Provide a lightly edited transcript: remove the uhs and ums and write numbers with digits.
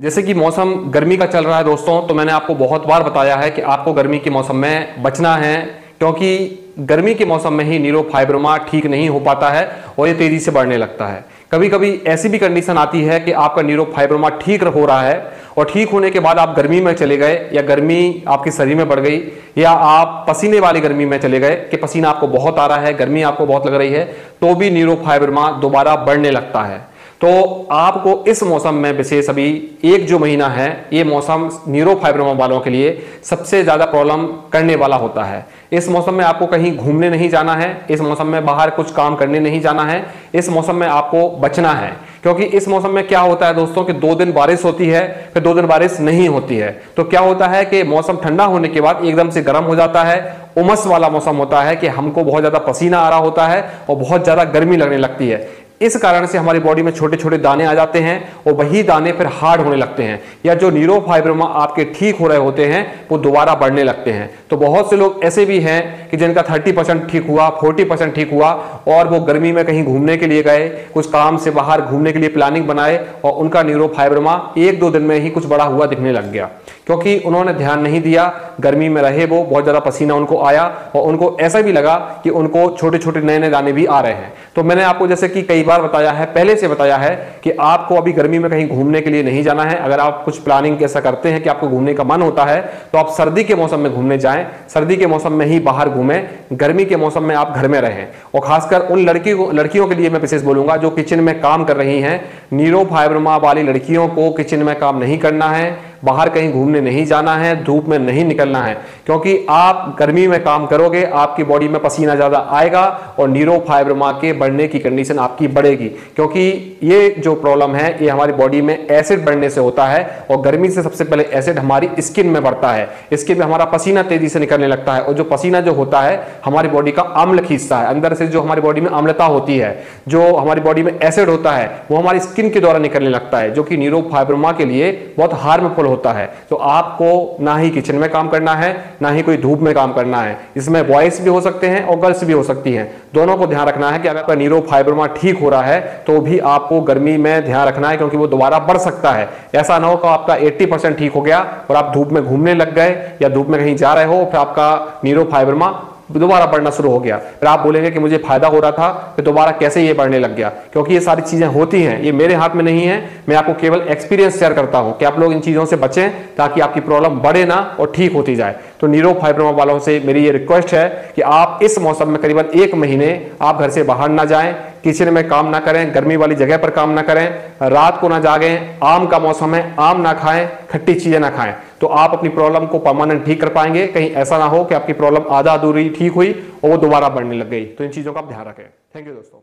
जैसे कि मौसम गर्मी का चल रहा है दोस्तों, तो मैंने आपको बहुत बार बताया है कि आपको गर्मी के मौसम में बचना है, क्योंकि गर्मी के मौसम में ही न्यूरोफाइब्रोमा ठीक नहीं हो पाता है और ये तेजी से बढ़ने लगता है। कभी कभी ऐसी भी कंडीशन आती है कि आपका न्यूरोफाइब्रोमा ठीक हो रहा है और ठीक होने के बाद आप गर्मी में चले गए या गर्मी आपके शरीर में बढ़ गई या आप पसीने वाली गर्मी में चले गए कि पसीना आपको बहुत आ रहा है, गर्मी आपको बहुत लग रही है, तो भी न्यूरोफाइब्रोमा दोबारा बढ़ने लगता है। तो आपको इस मौसम में विशेष अभी एक जो महीना है, ये मौसम न्यूरोफाइब्रोमा वालों के लिए सबसे ज़्यादा प्रॉब्लम करने वाला होता है। इस मौसम में आपको कहीं घूमने नहीं जाना है, इस मौसम में बाहर कुछ काम करने नहीं जाना है, इस मौसम में आपको बचना है। क्योंकि इस मौसम में क्या होता है दोस्तों कि 2 दिन बारिश होती है, फिर 2 दिन बारिश नहीं होती है। तो क्या होता है कि मौसम ठंडा होने के बाद एकदम से गर्म हो जाता है, उमस वाला मौसम होता है कि हमको बहुत ज़्यादा पसीना आ रहा होता है और बहुत ज़्यादा गर्मी लगने लगती है। इस कारण से हमारी बॉडी में छोटे छोटे दाने आ जाते हैं और वही दाने फिर हार्ड होने लगते हैं, या जो न्यूरोफाइब्रोमा आपके ठीक हो रहे होते हैं वो दोबारा बढ़ने लगते हैं। तो बहुत से लोग ऐसे भी हैं कि जिनका 30% ठीक हुआ, 40% ठीक हुआ और वो गर्मी में कहीं घूमने के लिए गए, कुछ काम से बाहर घूमने के लिए प्लानिंग बनाए और उनका न्यूरोफाइब्रोमा 1-2 दिन में ही कुछ बड़ा हुआ दिखने लग गया, क्योंकि उन्होंने ध्यान नहीं दिया। गर्मी में रहे, वो बहुत ज़्यादा पसीना उनको आया और उनको ऐसा भी लगा कि उनको छोटे छोटे नए नए दाने भी आ रहे हैं। तो मैंने आपको जैसे कि कई बार बताया है, पहले से बताया है कि आपको अभी गर्मी में कहीं घूमने के लिए नहीं जाना है। अगर आप कुछ प्लानिंग ऐसा करते हैं कि आपको घूमने का मन होता है तो आप सर्दी के मौसम में घूमने जाएं, सर्दी के मौसम में ही बाहर घूमें, गर्मी के मौसम में आप घर में रहें। और खासकर उन लड़कियों के लिए मैं विशेष बोलूंगा जो किचन में काम कर रही हैं। न्यूरोफाइब्रोमा वाली लड़कियों को किचन में काम नहीं करना है, बाहर कहीं घूमने नहीं जाना है, धूप में नहीं निकलना है, क्योंकि आप गर्मी में काम करोगे, आपकी बॉडी में पसीना ज्यादा आएगा और न्यूरोफाइब्रोमा के बढ़ने की कंडीशन आपकी बढ़ेगी। क्योंकि ये जो प्रॉब्लम है ये हमारी बॉडी में एसिड बढ़ने से होता है और गर्मी से सबसे पहले एसिड हमारी स्किन में बढ़ता है, स्किन में हमारा पसीना तेजी से निकलने लगता है और जो पसीना जो होता है हमारी बॉडी का अम्ल खींचता है। अंदर से जो हमारी बॉडी में अम्लता होती है, जो हमारी बॉडी में एसिड होता है, वो हमारी स्किन के द्वारा निकलने लगता है, जो कि न्यूरोफाइब्रोमा के लिए बहुत हार्मफुल होता है। तो आपको ना ही किचन में काम करना है, ना ही कोई धूप में काम करना है। इसमें बॉयज भी हो सकते हैं और गर्ल्स भी हो सकती हैं, दोनों को ध्यान रखना है कि अगर आपका न्यूरोफाइब्रोमा ठीक हो रहा है तो भी आपको गर्मी में ध्यान रखना है, क्योंकि वो दोबारा बढ़ सकता है। ऐसा ना हो कि आपका 80% ठीक हो गया और आप धूप में घूमने लग गए या धूप में कहीं जा रहे हो, फिर आपका न्यूरोफाइब्रोमा दोबारा बढ़ना शुरू हो गया, फिर आप बोलेंगे कि मुझे फायदा हो रहा था, फिर दोबारा कैसे ये बढ़ने लग गया। क्योंकि ये सारी चीजें होती हैं, ये मेरे हाथ में नहीं है, मैं आपको केवल एक्सपीरियंस शेयर करता हूं कि आप लोग इन चीजों से बचें ताकि आपकी प्रॉब्लम बढ़े ना और ठीक होती जाए। तो न्यूरोफाइब्रोमा वालों से मेरी ये रिक्वेस्ट है कि आप इस मौसम में करीबन 1 महीने आप घर से बाहर ना जाएं, किचन में काम ना करें, गर्मी वाली जगह पर काम ना करें, रात को ना जागें, आम का मौसम है, आम ना खाएं, खट्टी चीजें ना खाएं, तो आप अपनी प्रॉब्लम को परमानेंट ठीक कर पाएंगे। कहीं ऐसा ना हो कि आपकी प्रॉब्लम आधा अधूरी ठीक हुई और वो दोबारा बढ़ने लग गई। तो इन चीजों का आप ध्यान रखें। थैंक यू दोस्तों।